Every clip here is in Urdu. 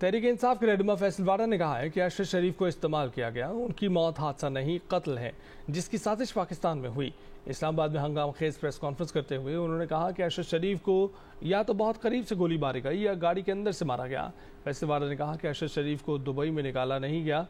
تحریک انصاف کے رہنما فیصل وارا نے کہا ہے کہ ارشد شریف کو استعمال کیا گیا، ان کی موت حادثہ نہیں قتل ہے جس کی سازش پاکستان میں ہوئی۔ اسلام آباد میں ہنگامہ خیز پریس کانفرنس کرتے ہوئے انہوں نے کہا کہ ارشد شریف کو یا تو بہت قریب سے گولی ماری گئی یا گاڑی کے اندر سے مارا گیا۔ فیصل وارا نے کہا کہ ارشد شریف کو دبئی میں نکالا نہیں گیا،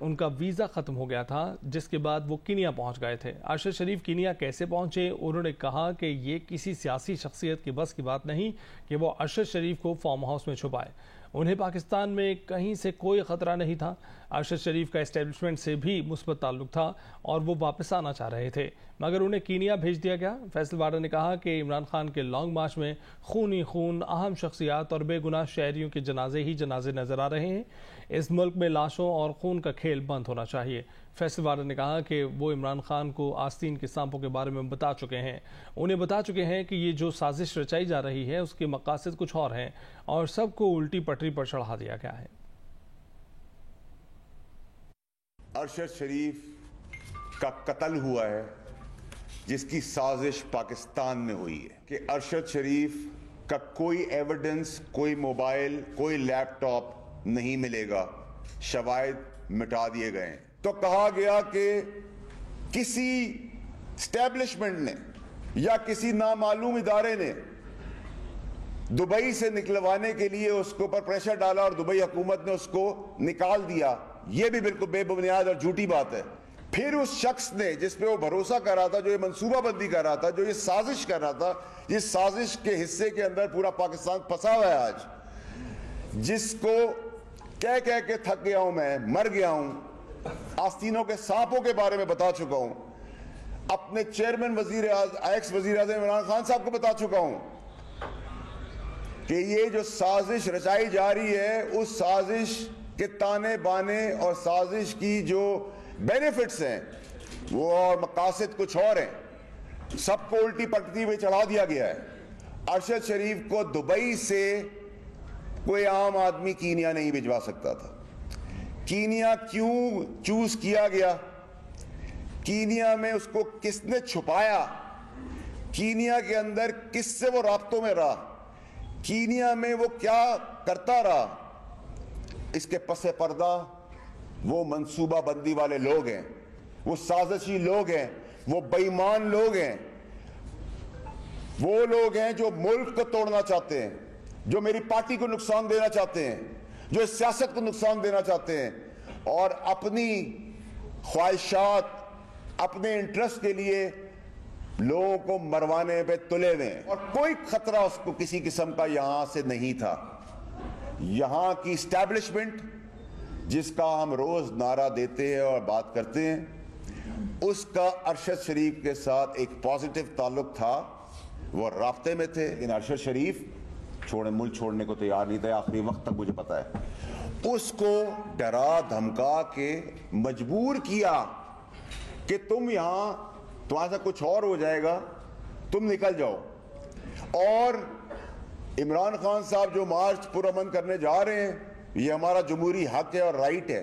ان کا ویزا ختم ہو گیا تھا جس کے بعد وہ کینیا پہنچ گئے تھے۔ ارشد شریف کینیا کیسے پہنچے؟ انہوں نے کہا کہ یہ کسی سیاسی شخصیت کی بس کی بات نہیں کہ وہ ارشد شریف کو فارم ہاؤس میں چھپائے۔ انہیں پاکستان میں کہیں سے کوئی خطرہ نہیں تھا۔ ارشد شریف کا اسٹیبلشمنٹ سے بھی مثبت تعلق تھا اور وہ واپس آنا چاہ رہے تھے مگر انہیں کینیا بھیج دیا گیا۔ فیصل وارا نے کہا کہ عمران خان کے لانگ مارچ میں خونی خون، اہم شخصیات اور بے گناہ شہریوں کے جنازے ہی جنازے نظر آ رہے ہیں۔ اس ملک میں لاشوں اور خون کا کھیل بند ہونا چاہیے۔ فیصل وارا نے کہا کہ وہ عمران خان کو آستین کے سانپوں کے بارے میں بتا چکے ہیں، انہیں بتا چکے ہیں کہ یہ جو سازش رچائی جا رہی ہے اس کے مقاصد کچھ اور ہیں اور سب کو الٹی پٹری پر چڑھا دیا گیا ہے۔ ارشد شریف کا قتل ہوا ہے جس کی سازش پاکستان میں ہوئی ہے کہ ارشد شریف کا کوئی ایویڈنس، کوئی موبائل، کوئی لیپ ٹاپ نہیں ملے گا، شواہد مٹا دیے گئے ہیں۔ تو کہا گیا کہ کسی اسٹیبلشمنٹ نے یا کسی نامعلوم ادارے نے دبئی سے نکلوانے کے لیے اس کو پر پریشر ڈالا اور دبئی حکومت نے اس کو نکال دیا۔ یہ بھی بالکل بے بنیاد اور جھوٹی بات ہے۔ پھر اس شخص نے جس پہ وہ بھروسہ کر رہا تھا، جو یہ منصوبہ بندی کر رہا تھا، جو یہ سازش کر رہا تھا، یہ سازش کے حصے کے اندر پورا پاکستان پھنسا ہوا ہے آج، جس کو کہہ کہہ کے تھک گیا ہوں، میں مر گیا ہوں، آستینوں کے سانپوں کے بارے میں بتا چکا ہوں، اپنے چیئرمین ایکس وزیر اعظم عمران خان صاحب کو بتا چکا ہوں کہ یہ جو سازش رچائی جا رہی ہے اس سازش کے تانے بانے اور سازش کی جو بینیفٹس ہیں وہ اور مقاصد کچھ اور ہیں، سب کو الٹی پٹری میں چڑھا دیا گیا ہے۔ ارشد شریف کو دبئی سے کوئی عام آدمی کینیا نہیں بھجوا سکتا تھا۔ کینیا کیوں چوز کیا گیا؟ کینیا میں اس کو کس نے چھپایا؟ کینیا کے اندر کس سے وہ رابطوں میں رہا؟ کینیا میں وہ کیا کرتا رہا؟ اس کے پس پردہ وہ منصوبہ بندی والے لوگ ہیں، وہ سازشی لوگ ہیں، وہ بے ایمان لوگ ہیں، وہ لوگ ہیں جو ملک کو توڑنا چاہتے ہیں، جو میری پارٹی کو نقصان دینا چاہتے ہیں، جو اس سیاست کو نقصان دینا چاہتے ہیں اور اپنی خواہشات، اپنے انٹرسٹ کے لیے لوگوں کو مروانے پہ تلے ہوئے ہیں۔ اور کوئی خطرہ اس کو کسی قسم کا یہاں سے نہیں تھا۔ یہاں کی اسٹیبلشمنٹ جس کا ہم روز نعرہ دیتے ہیں اور بات کرتے ہیں، اس کا ارشد شریف کے ساتھ ایک پازیٹو تعلق تھا، وہ رابطے میں تھے، لیکن ارشد شریف ملک چھوڑنے کو تیار نہیں تھا آخری وقت تک، مجھے پتا ہے۔ اس کو ڈرا دھمکا کے مجبور کیا کہ تم یہاں، تمہارے ساتھ کچھ اور ہو جائے گا، تم نکل جاؤ۔ اور عمران خان صاحب جو مارچ پرامن کرنے جا رہے ہیں، یہ ہمارا جمہوری حق ہے اور رائٹ ہے،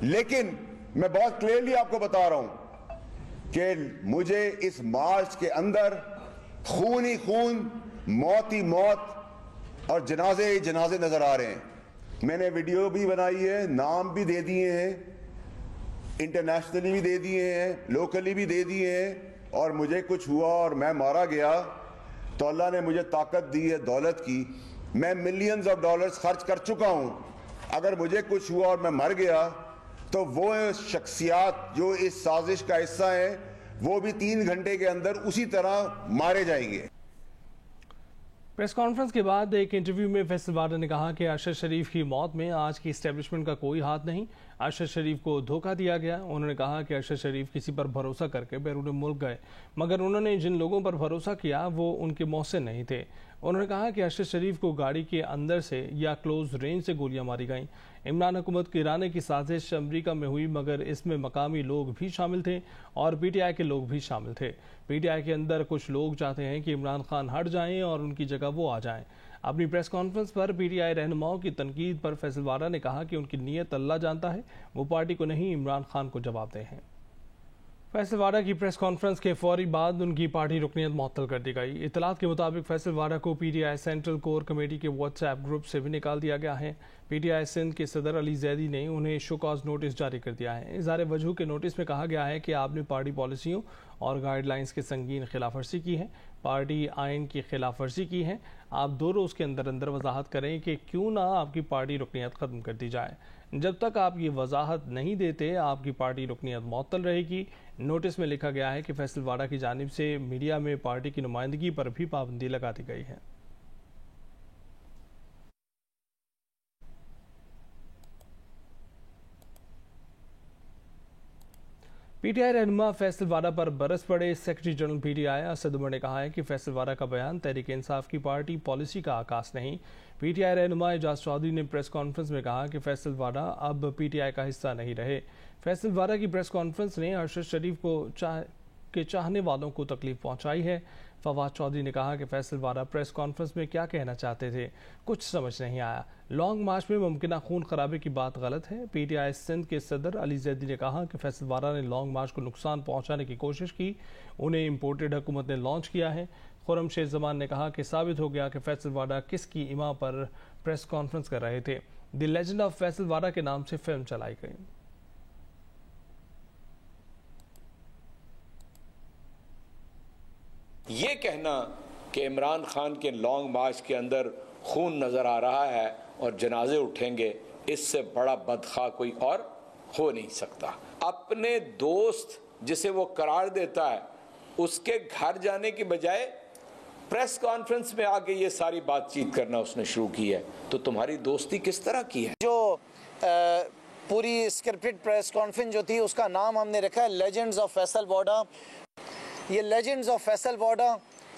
لیکن میں بہت کلیئرلی آپ کو بتا رہا ہوں کہ مجھے اس مارچ کے اندر خون ہی خون، موت ہی موت اور جنازے ہی جنازے نظر آ رہے ہیں۔ میں نے ویڈیو بھی بنائی ہے، نام بھی دے دیے ہیں، انٹرنیشنلی بھی دے دیے ہیں، لوکلی بھی دے دیے ہیں، اور مجھے کچھ ہوا اور میں مارا گیا تو اللہ نے مجھے طاقت دی ہے دولت کی، میں ملینز آف ڈالرز خرچ کر چکا ہوں۔ اگر مجھے کچھ ہوا اور میں مر گیا تو وہ شخصیات جو اس سازش کا حصہ ہیں وہ بھی 3 گھنٹے کے اندر اسی طرح مارے جائیں گے۔ پریس کانفرنس کے بعد ایک انٹرویو میں فیصل وارا نے کہا کہ ارشد شریف کی موت میں آج کی اسٹیبلشمنٹ کا کوئی ہاتھ نہیں، ارشد شریف کو دھوکہ دیا گیا۔ انہوں نے کہا کہ ارشد شریف کسی پر بھروسہ کر کے بیرون ملک گئے مگر انہوں نے جن لوگوں پر بھروسہ کیا وہ ان کے محسن نہیں تھے۔ انہوں نے کہا کہ ارشد شریف کو گاڑی کے اندر سے یا کلوز رینج سے گولیاں ماری گئیں۔ عمران حکومت گرانے کی سازش امریکہ میں ہوئی مگر اس میں مقامی لوگ بھی شامل تھے اور پی ٹی آئی کے لوگ بھی شامل تھے۔ پی ٹی آئی کے اندر کچھ لوگ چاہتے ہیں کہ عمران خان ہٹ جائیں اور ان کی جگہ وہ آ جائیں۔ اپنی پریس کانفرنس پر پی ٹی آئی رہنماؤں کی تنقید پر فیصل وارا نے کہا کہ ان کی نیت اللہ جانتا ہے، وہ پارٹی کو نہیں عمران خان کو جواب دہ ہیں۔ فیصل وارا کی پریس کانفرنس کے فوری بعد ان کی پارٹی رکنیت معطل کر دی گئی۔ اطلاعات کے مطابق فیصل وارا کو پی ٹی آئی سینٹرل کور کمیٹی کے واٹس ایپ گروپ سے بھی نکال دیا گیا ہے۔ پی ٹی آئی سندھ کے صدر علی زیدی نے انہیں شو کاز نوٹس جاری کر دیا ہے۔ اظہار وجہ کے نوٹس میں کہا گیا ہے کہ آپ نے پارٹی پالیسیوں اور گائیڈ لائنز کی سنگین خلاف ورزی کی ہے، پارٹی آئین کی خلاف ورزی کی ہے۔ آپ 2 روز کے اندر وضاحت کریں کہ کیوں نہ آپ کی پارٹی رکنیت ختم کر دی جائے۔ جب تک آپ یہ وضاحت نہیں دیتے آپ کی پارٹی رکنیت معطل رہے گی۔ نوٹس میں لکھا گیا ہے کہ فیصل واڈا کی جانب سے میڈیا میں پارٹی کی نمائندگی پر بھی پابندی لگا دی گئی ہے۔ پی ٹی آئی رہنما فیصل واڈا پر برس پڑے۔ Secretary general P T I Asad Umar نے کہا ہے کہ فیصل واڈا کا بیان تحریک انصاف کی پارٹی پالیسی کا عکاس نہیں۔ پی ٹی آئی رہنما اعجاز چودھری نے پریس کانفرنس میں کہا کہ فیصل واڈا اب پی ٹی آئی کا حصہ نہیں رہے۔ فیصل واڈا کی پریس کانفرنس نے ارشد شریف کے چاہنے والوں کو تکلیف پہنچائی ہے۔ فواد چودھری نے کہا کہ فیصل واڈا پریس کانفرنس میں کیا کہنا چاہتے تھے کچھ سمجھ نہیں آیا۔ لانگ مارچ میں ممکنہ خون خرابے کی بات غلط ہے۔ پی ٹی آئی سندھ کے صدر علی زیدی نے کہا کہ فیصل واڈا نے لانگ مارچ کو نقصان پہنچانے کی کوشش کی، انہیں امپورٹڈ حکومت نے لانچ کیا ہے۔ خرم شیخ زمان نے کہا کہ ثابت ہو گیا کہ فیصل واڈا کس کی ایما پر پریس کانفرنس کر رہے تھے۔ دی لیجنڈ آف فیصل واڈا کے نام سے فلم چلائی گئی۔ یہ کہنا کہ عمران خان کے لانگ مارچ کے اندر خون نظر آ رہا ہے اور جنازے اٹھیں گے، اس سے بڑا بدخواہ کوئی اور ہو نہیں سکتا۔ اپنے دوست جسے وہ قرار دیتا ہے اس کے گھر جانے کی بجائے پریس کانفرنس میں آ کے یہ ساری بات چیت کرنا اس نے شروع کی ہے، تو تمہاری دوستی کس طرح کی ہے؟ جو پوری اسکرپٹڈ پریس کانفرنس جو تھی اس کا نام ہم نے رکھا ہے لیجنڈز آف فیصل واڈا۔ یہ لیجنڈز آف فیصل واڈا،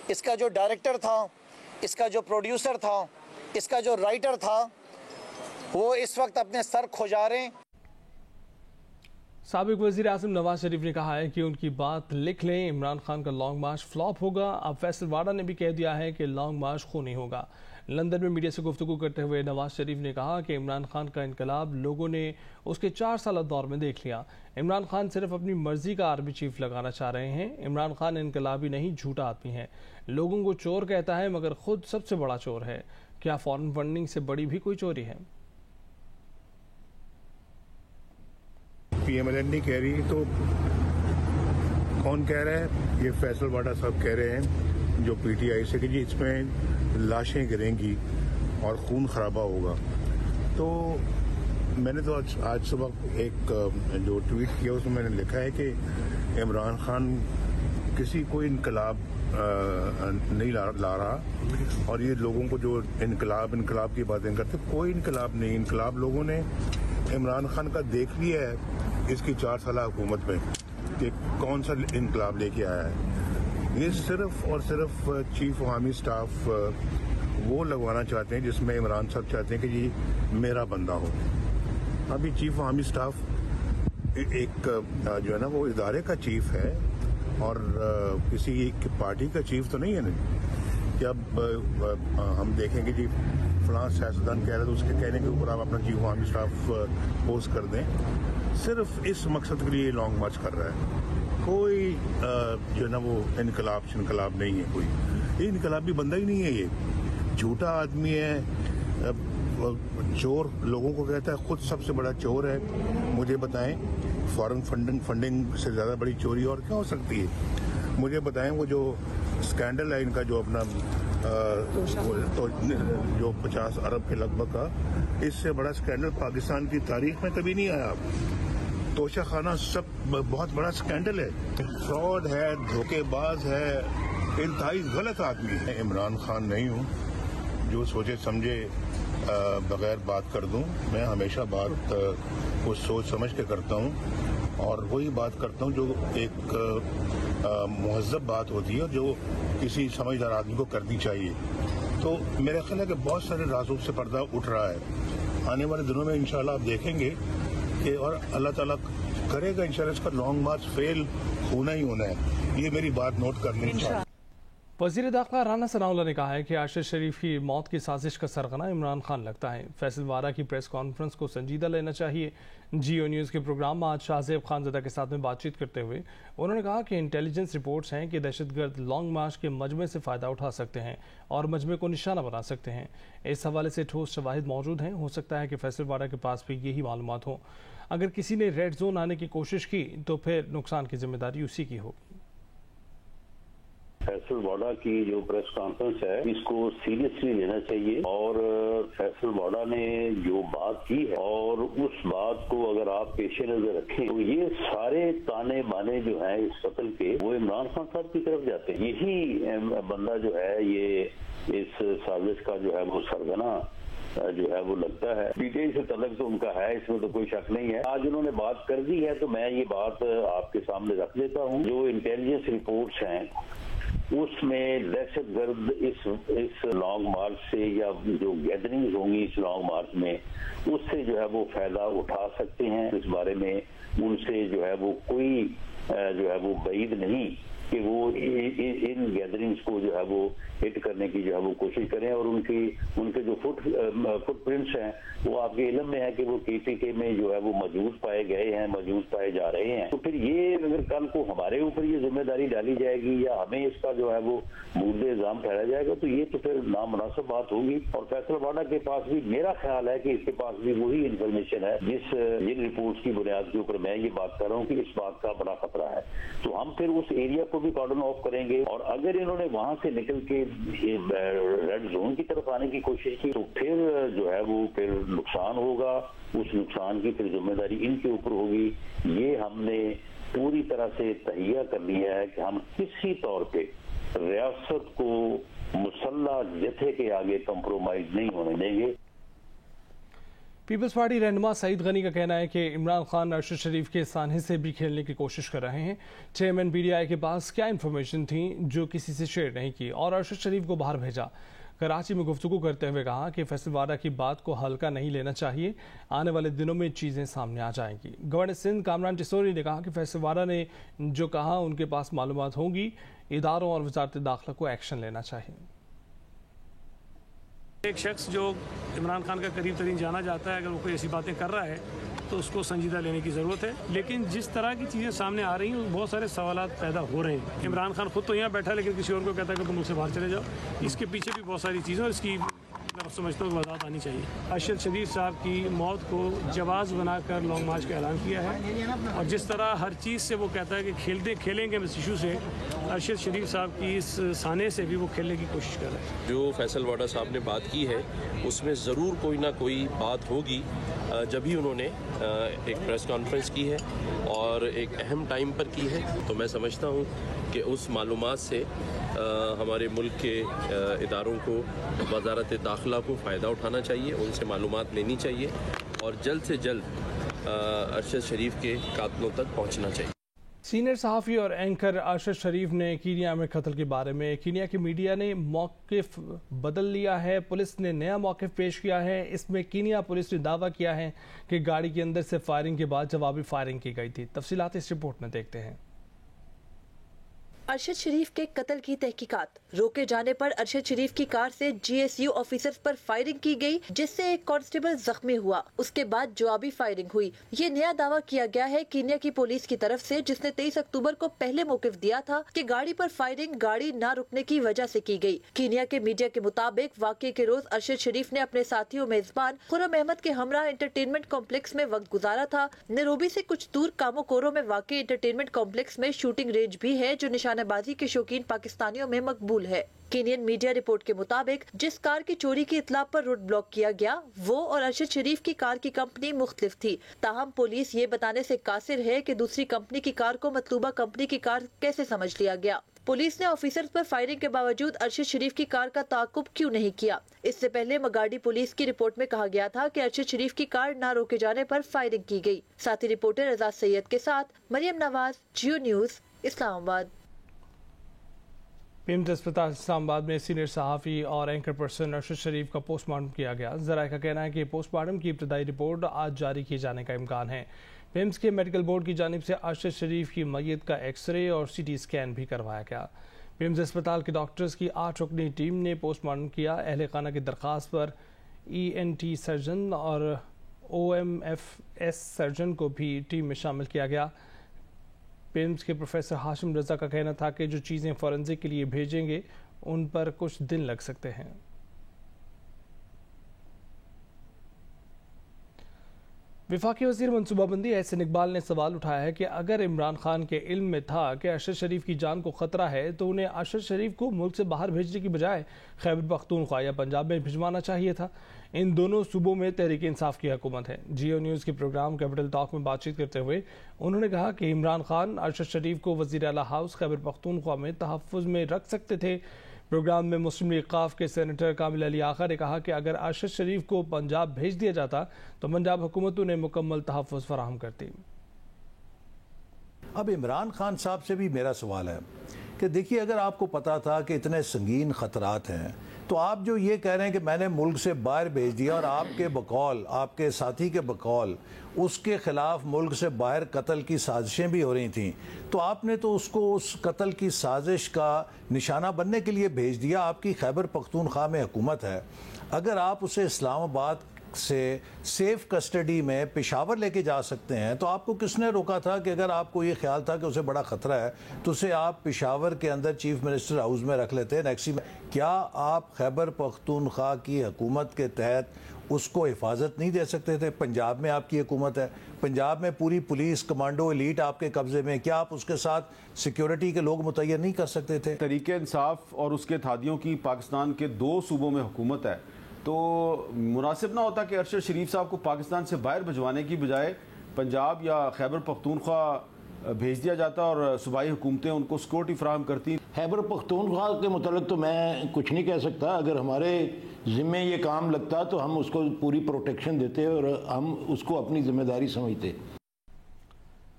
اس کا جو ڈائریکٹر تھا، اس کا جو پروڈیوسر تھا، اس کا جو رائٹر تھا، وہ اس وقت اپنے سر کھجا رہے ہیں۔ سابق وزیر اعظم نواز شریف نے کہا ہے کہ ان کی بات لکھ لیں، عمران خان کا لانگ مارچ فلاپ ہوگا۔ اب فیصل واڈا نے بھی کہہ دیا ہے کہ لانگ مارچ خونی ہوگا۔ لندن میں میڈیا سے گفتگو کرتے ہوئے نواز شریف نے کہا کہ عمران خان کا انقلاب لوگوں نے اس کے 4 سالہ دور میں دیکھ لیا۔ عمران خان صرف اپنی مرضی کا آرمی چیف لگانا چاہ رہے ہیں۔ عمران خان انقلابی نہیں، جھوٹا آدمی ہے، لوگوں کو چور کہتا ہے مگر خود سب سے بڑا چور ہے۔ کیا فارن فنڈنگ سے بڑی بھی کوئی چوری ہے؟ پی ایم ایل این نہیں کہہ رہی تو کون کہہ رہا ہے؟ یہ فیصل واڈا صاحب کہہ رہے ہیں جو پی ٹی آئی سے کہ جی اس میں لاشیں گریں گی اور خون خرابہ ہوگا۔ تو میں نے تو آج صبح ایک جو ٹویٹ کیا اس میں میں نے لکھا ہے کہ عمران خان کسی کوئی انقلاب نہیں لا رہا، اور یہ لوگوں کو جو انقلاب کی باتیں کرتے، کوئی انقلاب نہیں۔ انقلاب لوگوں نے عمران خان کا دیکھ لیا ہے اس کی 4 سالہ حکومت میں کہ کون سا انقلاب لے کے آیا ہے۔ یہ صرف اور صرف چیف عوامی سٹاف وہ لگوانا چاہتے ہیں جس میں عمران صاحب چاہتے ہیں کہ جی میرا بندہ ہو۔ ابھی چیف عوامی سٹاف ایک جو ہے نا وہ ادارے کا چیف ہے اور کسی ایک پارٹی کا چیف تو نہیں ہے نا کہ اب ہم دیکھیں گے جی فلاں سیاستدان کہہ رہے ہیں تو اس کے کہنے کے اوپر آپ اپنا چیف عوامی سٹاف پوسٹ کر دیں۔ صرف اس مقصد کے لیے لانگ مارچ کر رہا ہے، کوئی جو ہے نا وہ انقلاب نہیں ہے، کوئی یہ انقلابی بندہ ہی نہیں ہے، یہ جھوٹا آدمی ہے، چور لوگوں کو کہتا ہے، خود سب سے بڑا چور ہے۔ مجھے بتائیں فارن فنڈنگ سے زیادہ بڑی چوری اور کیا ہو سکتی ہے؟ مجھے بتائیں وہ جو اسکینڈل ہے ان کا جو اپنا جو 50 ارب کے لگ بھگ کا، اس سے بڑا اسکینڈل پاکستان کی تاریخ میں کبھی نہیں آیا۔ توشہ خانہ سب بہت بڑا اسکینڈل ہے، فراڈ ہے، دھوکے باز ہے، انتہائی غلط آدمی ہے۔ عمران خان نہیں ہوں جو سوچے سمجھے بغیر بات کر دوں، میں ہمیشہ بات کو سوچ سمجھ کے کرتا ہوں اور وہی بات کرتا ہوں جو ایک مہذب بات ہوتی ہے جو کسی سمجھدار آدمی کو کرنی چاہیے۔ تو میرا خیال ہے کہ بہت سارے رازوں سے پردہ اٹھ رہا ہے، آنے والے دنوں میں انشاءاللہ آپ دیکھیں گے کہ اور اللہ تعالیٰ کرے گا انشاءاللہ اس کا لانگ مارچ فیل ہونا ہی ہونا ہے۔ یہ میری بات نوٹ کرنی چاہیے۔ وزیر داخلہ رانا ثناءاللہ نے کہا ہے کہ ارشد شریف کی موت کی سازش کا سرغنہ عمران خان لگتا ہے. فیصل وارا کی پریس کانفرنس کو سنجیدہ لینا چاہیے. جیو نیوز کے پروگرام میں آج شاہزیب خانزادہ کے ساتھ میں بات چیت کرتے ہوئے انہوں نے کہا کہ انٹیلیجنس رپورٹس ہیں کہ دہشت گرد لانگ مارچ کے مجمع سے فائدہ اٹھا سکتے ہیں اور مجمع کو نشانہ بنا سکتے ہیں. اس حوالے سے ٹھوس شواہد موجود ہیں. ہو سکتا ہے کہ فیصل وارا کے پاس بھی یہی معلومات ہوں. اگر کسی نے ریڈ زون آنے کی کوشش کی تو پھر نقصان کی ذمہ داری اسی کی ہوگی. فیصل وارا کی جو پریس کانفرنس ہے اس کو سیریسلی لینا چاہیے اور فیصل وارا نے جو بات کی ہے اور اس بات کو اگر آپ پیش نظر رکھیں تو یہ سارے تانے بانے جو ہیں اس قتل کے وہ عمران خان صاحب کی طرف جاتے ہیں. یہی بندہ جو ہے یہ اس سازش کا جو ہے وہ سرغنہ جو ہے وہ لگتا ہے. پی ٹی آئی سے تعلق تو ان کا ہے, اس میں تو کوئی شک نہیں ہے. آج انہوں نے بات کر دی ہے تو میں یہ بات آپ کے سامنے رکھ دیتا ہوں. جو انٹیلیجنس رپورٹس ہیں اس میں دہشت گرد اس لانگ مارچ سے یا جو گیدرنگز ہوں گی اس لانگ مارچ میں اس سے جو ہے وہ فائدہ اٹھا سکتے ہیں. اس بارے میں ان سے جو ہے وہ کوئی جو ہے وہ بعید نہیں کہ وہ ان گیدرنگز کو جو ہے وہ ہٹ کرنے کی جو ہے وہ کوشش کریں اور ان کے جو فٹ پرنٹس ہیں وہ آپ کے علم میں ہے کہ وہ کے پی کے میں جو ہے وہ موجود پائے گئے ہیں, موجود پائے جا رہے ہیں. تو پھر یہ اگر کل کو ہمارے اوپر یہ ذمہ داری ڈالی جائے گی یا ہمیں اس کا جو ہے وہ مورد الزام ٹھہرایا جائے گا تو یہ تو پھر نامناسب بات ہوگی. اور فیصل وارا کے پاس بھی میرا خیال ہے کہ اس کے پاس بھی وہی انفارمیشن ہے جن رپورٹس کی بنیاد کے اوپر میں یہ بات کر رہا ہوں کہ اس بات کا بڑا خطرہ ہے. تو ہم پھر اس ایریا کو بھی کارڈن آف کریں گے اور اگر انہوں نے وہاں سے نکل کے ریڈ زون کی طرف آنے کی کوشش کی تو پھر جو ہے وہ پھر نقصان ہوگا. اس نقصان کی پھر ذمہ داری ان کے اوپر ہوگی. یہ ہم نے پوری طرح سے تہیہ کر لیا ہے کہ ہم کسی طور پہ ریاست کو مسلح جتھے کے آگے کمپرومائز نہیں ہونے دیں گے. پیپلز پارٹی رہنما سعید غنی کا کہنا ہے کہ عمران خان ارشد شریف کے سانحے سے بھی کھیلنے کی کوشش کر رہے ہیں. چیئرمین پی ٹی آئی کے پاس کیا انفارمیشن تھی جو کسی سے شیئر نہیں کی اور ارشد شریف کو باہر بھیجا. کراچی میں گفتگو کرتے ہوئے کہا کہ فیصل وارا کی بات کو ہلکا نہیں لینا چاہیے. آنے والے دنوں میں چیزیں سامنے آ جائیں گی. گورنر سندھ کامران ٹسوری نے کہا کہ فیصل وارا نے جو کہا ان کے پاس معلومات ہوں گی. اداروں اور وزارت داخلہ کو ایکشن لینا چاہیے. ایک شخص جو عمران خان کا قریب ترین جانا جاتا ہے اگر وہ کوئی ایسی باتیں کر رہا ہے تو اس کو سنجیدہ لینے کی ضرورت ہے. لیکن جس طرح کی چیزیں سامنے آ رہی ہیں بہت سارے سوالات پیدا ہو رہے ہیں. عمران خان خود تو یہاں بیٹھا لیکن کسی اور کو کہتا ہے کہ تم ملک سے باہر چلے جاؤ. اس کے پیچھے بھی بہت ساری چیزیں اور اس کی میں سمجھتا ہوں کہ وضاحت آنی چاہیے. ارشد شریف صاحب کی موت کو جواز بنا کر لانگ مارچ کا اعلان کیا ہے اور جس طرح ہر چیز سے وہ کہتا ہے کہ کھیلیں گے اس ایشو سے ارشد شریف صاحب کی اس سانے سے بھی وہ کھیلنے کی کوشش کر رہے ہیں. جو فیصل وارا صاحب نے بات کی ہے اس میں ضرور کوئی نہ کوئی بات ہوگی. جبھی انہوں نے ایک پریس کانفرنس کی ہے اور ایک اہم ٹائم پر کی ہے تو میں سمجھتا ہوں کہ اس معلومات سے ہمارے ملک کے اداروں کو وزارت داخلہ کو فائدہ اٹھانا چاہیے, ان سے معلومات لینی چاہیے اور جلد سے جلد ارشد شریف کے قاتلوں تک پہنچنا چاہیے. سینئر صحافی اور اینکر ارشد شریف نے کینیا میں قتل کے بارے میں کینیا کی میڈیا نے موقف بدل لیا ہے. پولیس نے نیا موقف پیش کیا ہے. اس میں کینیا پولیس نے دعویٰ کیا ہے کہ گاڑی کے اندر سے فائرنگ کے بعد جوابی فائرنگ کی گئی تھی. تفصیلات اس رپورٹ میں دیکھتے ہیں. ارشد شریف کے قتل کی تحقیقات. روکے جانے پر ارشد شریف کی کار سے جی ایس یو آفیسرز پر فائرنگ کی گئی جس سے ایک کانسٹیبل زخمی ہوا. اس کے بعد جوابی فائرنگ ہوئی. یہ نیا دعویٰ کیا گیا ہے کینیا کی پولیس کی طرف سے جس نے 23 اکتوبر کو پہلے موقف دیا تھا کہ گاڑی پر فائرنگ گاڑی نہ رکنے کی وجہ سے کی گئی. کینیا کے میڈیا کے مطابق واقعے کے روز ارشد شریف نے اپنے ساتھیوں میزبان خرم احمد کے ہمراہ انٹرٹینمنٹ کمپلیکس میں وقت گزارا تھا. نیروبی سے کچھ دور کاموکورو میں واقع انٹرٹینمنٹ کمپلیکس میں شوٹنگ رینج بھی ہے جو نشانہ بازی کے شوقین پاکستانیوں میں مقبول ہے. کینین میڈیا رپورٹ کے مطابق جس کار کی چوری کی اطلاع پر روڈ بلاک کیا گیا وہ اور ارشد شریف کی کار کی کمپنی مختلف تھی. تاہم پولیس یہ بتانے سے قاصر ہے کہ دوسری کمپنی کی کار کو مطلوبہ کمپنی کی کار کیسے سمجھ لیا گیا. پولیس نے آفیسر پر فائرنگ کے باوجود ارشد شریف کی کار کا تعاقب کیوں نہیں کیا. اس سے پہلے مگاڈی پولیس کی رپورٹ میں کہا گیا تھا کہ ارشد شریف کی کار نہ روکے جانے پر فائرنگ کی گئی. ساتھی رپورٹر اعزاز سید کے ساتھ مریم نواز, جیو نیوز, اسلام آباد. پیمز اسپتال اسلام آباد میں سینئر صحافی اور اینکر پرسن ارشد شریف کا پوسٹ مارٹم کیا گیا. ذرائع کا کہنا ہے کہ پوسٹ مارٹم کی ابتدائی رپورٹ آج جاری کیے جانے کا امکان ہے. پیمز کے میڈیکل بورڈ کی جانب سے ارشد شریف کی میت کا ایکس رے اور سی ٹی اسکین بھی کروایا گیا. پیمز اسپتال کے ڈاکٹرز کی 8 رکنی ٹیم نے پوسٹ مارٹم کیا. اہل خانہ کی درخواست پر ENT سرجن اور OMFS سرجن کو بھی ٹیم میں شامل کیا گیا. پیمز کے پروفیسر ہاشم رضا کا کہنا تھا کہ جو چیزیں فورنزک کے لیے بھیجیں گے ان پر کچھ دن لگ سکتے ہیں. وفاقی وزیر منصوبہ بندی احسن اقبال نے سوال اٹھایا ہے کہ اگر عمران خان کے علم میں تھا کہ ارشد شریف کی جان کو خطرہ ہے تو انہیں ارشد شریف کو ملک سے باہر بھیجنے کی بجائے خیبر پختونخوا یا پنجاب میں بھجوانا چاہیے تھا. ان دونوں صوبوں میں تحریک انصاف کی حکومت ہے. جیو نیوز کے پروگرام کیپٹل ٹاک میں بات چیت کرتے ہوئے انہوں نے کہا کہ عمران خان ارشد شریف کو وزیر اعلیٰ ہاؤس خیبر پختونخوا میں تحفظ میں رکھ سکتے تھے. پروگرام میں مسلم لیگ قاف کے سینیٹر کامل علی آقا نے کہا کہ اگر ارشد شریف کو پنجاب بھیج دیا جاتا تو پنجاب حکومت انہیں مکمل تحفظ فراہم کرتی. اب عمران خان صاحب سے بھی میرا سوال ہے کہ دیکھیے اگر آپ کو پتا تھا کہ اتنے سنگین خطرات ہیں تو آپ جو یہ کہہ رہے ہیں کہ میں نے ملک سے باہر بھیج دیا اور آپ کے بقول آپ کے ساتھی کے بقول اس کے خلاف ملک سے باہر قتل کی سازشیں بھی ہو رہی تھیں تو آپ نے تو اس کو اس قتل کی سازش کا نشانہ بننے کے لیے بھیج دیا. آپ کی خیبر پختونخوا میں حکومت ہے. اگر آپ اسے اسلام آباد سے سیف کسٹڈی میں پشاور لے کے جا سکتے ہیں تو آپ کو کس نے روکا تھا کہ اگر آپ کو یہ خیال تھا کہ اسے بڑا خطرہ ہے تو اسے آپ پشاور کے اندر چیف منسٹر ہاؤس میں رکھ لیتے نیکسی میں. کیا آپ خیبر پختونخوا کی حکومت کے تحت اس کو حفاظت نہیں دے سکتے تھے؟ پنجاب میں آپ کی حکومت ہے, پنجاب میں پوری پولیس کمانڈو ایلیٹ آپ کے قبضے میں, کیا آپ اس کے ساتھ سیکیورٹی کے لوگ متعین نہیں کر سکتے تھے؟ تحریک انصاف اور اس کے اتحادیوں کی پاکستان کے 2 صوبوں میں حکومت ہے تو مناسب نہ ہوتا کہ ارشد شریف صاحب کو پاکستان سے باہر بھجوانے کی بجائے پنجاب یا خیبر پختونخوا بھیج دیا جاتا اور صوبائی حکومتیں ان کو سیکورٹی فراہم کرتی. خیبر پختونخوا کے متعلق تو میں کچھ نہیں کہہ سکتا. اگر ہمارے ذمے یہ کام لگتا تو ہم اس کو پوری پروٹیکشن دیتے اور ہم اس کو اپنی ذمہ داری سمجھتے.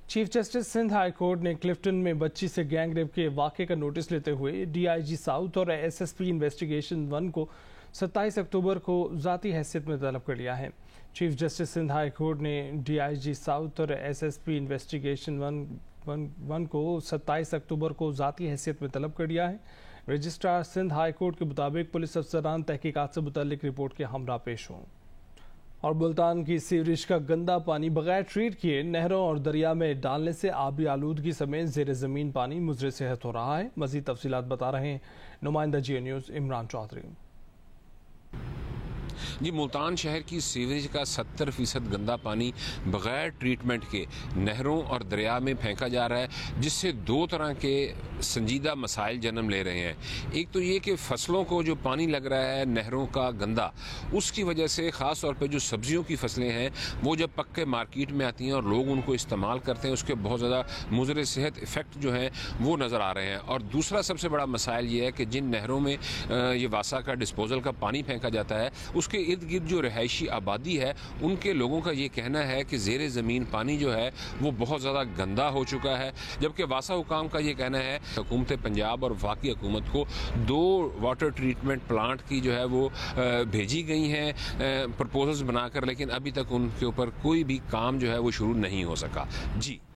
Chief justice Sindh high court نے کلفٹن میں بچی سے گینگ ریپ کے واقعے کا نوٹس لیتے ہوئے DIG ساؤتھ اور SSP انویسٹیگیشن 1 کو 27 اکتوبر کو ذاتی حیثیت میں طلب کر لیا ہے. Chief justice Sindh high court نے DIG ساؤتھ اور SSP انویسٹیگیشن 1 کو 27 اکتوبر کو ذاتی حیثیت میں طلب کر لیا ہے. رجسٹرار سندھ ہائی کورٹ کے مطابق پولیس افسران تحقیقات سے متعلق رپورٹ کے ہمراہ پیش ہوں. اور ملتان کی سیوریج کا گندا پانی بغیر ٹریٹ کیے نہروں اور دریا میں ڈالنے سے آبی آلودگی سمیت زیر زمین پانی مضر صحت ہو رہا ہے. مزید تفصیلات بتا رہے ہیں نمائندہ جیو نیوز عمران چودھری. جی, ملتان شہر کی سیوریج کا 70% گندا پانی بغیر ٹریٹمنٹ کے نہروں اور دریا میں پھینکا جا رہا ہے, جس سے 2 طرح کے سنجیدہ مسائل جنم لے رہے ہیں. ایک تو یہ کہ فصلوں کو جو پانی لگ رہا ہے نہروں کا گندا, اس کی وجہ سے خاص طور پہ جو سبزیوں کی فصلیں ہیں وہ جب پک کے مارکیٹ میں آتی ہیں اور لوگ ان کو استعمال کرتے ہیں اس کے بہت زیادہ مضر صحت ایفیکٹ جو ہیں وہ نظر آ رہے ہیں. اور دوسرا سب سے بڑا مسائل یہ ہے کہ جن نہروں میں یہ واسا کا ڈسپوزل کا پانی پھینکا جاتا ہے اس کے ارد گرد جو رہائشی آبادی ہے ان کے لوگوں کا یہ کہنا ہے کہ زیر زمین پانی جو ہے وہ بہت زیادہ گندا ہو چکا ہے, جبکہ واسا حکام کا یہ کہنا ہے حکومت پنجاب اور وفاقی حکومت کو 2 واٹر ٹریٹمنٹ پلانٹ کی جو ہے وہ بھیجی گئی ہیں پرپوزلز بنا کر, لیکن ابھی تک ان کے اوپر کوئی بھی کام جو ہے وہ شروع نہیں ہو سکا. جی